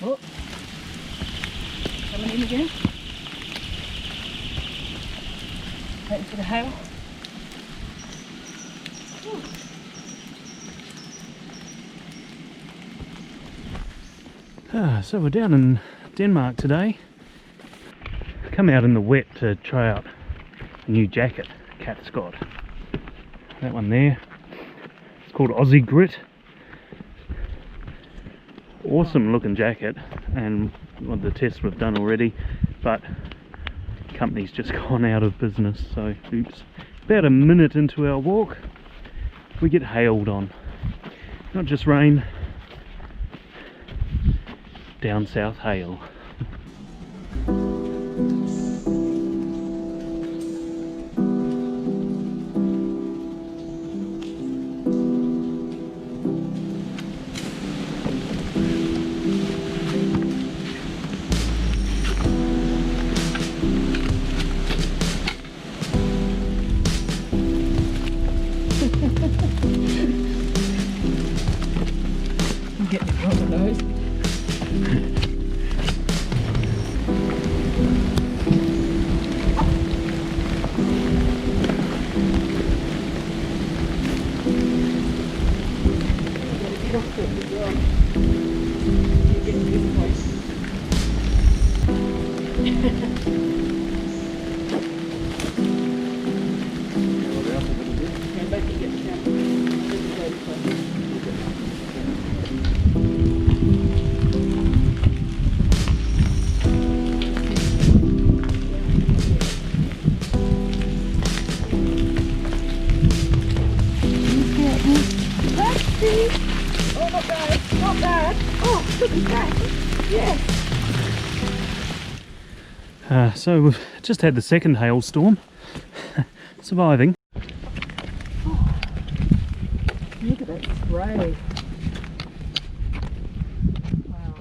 Oh, coming in again. Waiting for the hail. So we're down in Denmark today. Come out in the wet to try out a new jacket Kat's got. That one there. It's called Aussie Grit. Awesome looking jacket, and well, the tests we've done already, but the company's just gone out of business, so oops. About a minute into our walk, we get hailed on. Not just rain, down south hail. I'm getting it on the nose. Oh, not bad, not bad. Oh, look at that. Yes. So we've just had the second hailstorm. Surviving. Oh, look at that spray. Wow.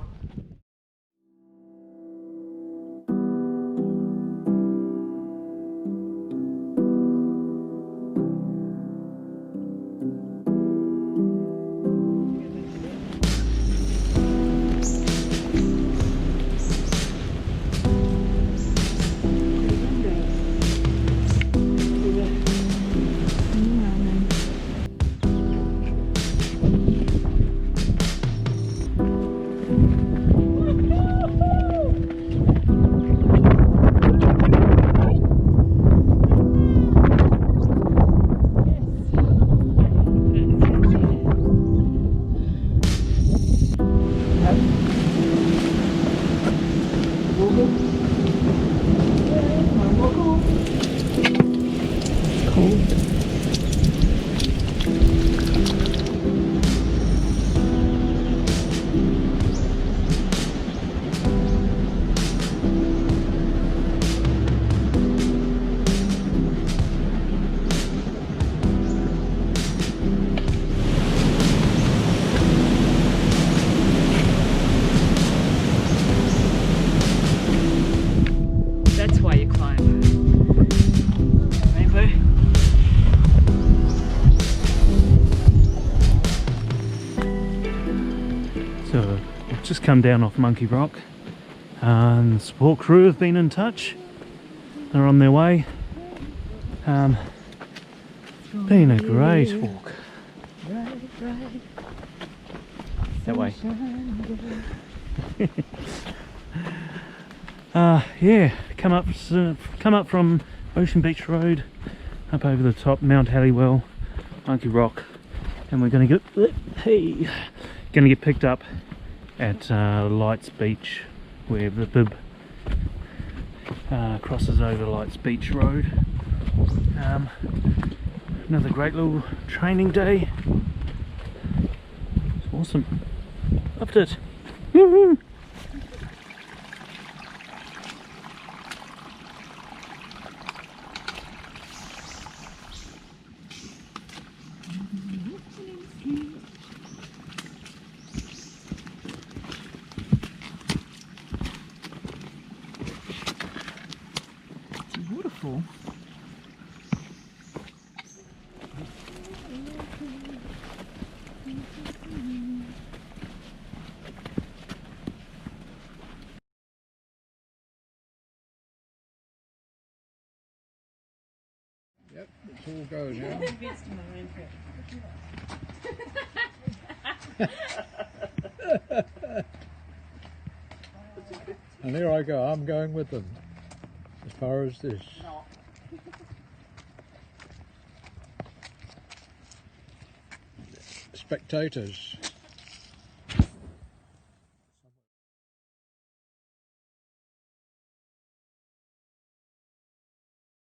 That's why you climb. Rainbow. So we've just come down off Monkey Rock, and the support crew have been in touch. They're on their way. Been a great walk. That way. Yeah, come up from Ocean Beach Road, up over the top, Mount Hallowell, Monkey Rock, and we're gonna get picked up at Lights Beach, where the bib crosses over Lights Beach Road. Another great little training day. It's awesome. Loved it. Woohoo! Beautiful. Yep, it's all go now. And here I go, I'm going with them as far as this. Spectators.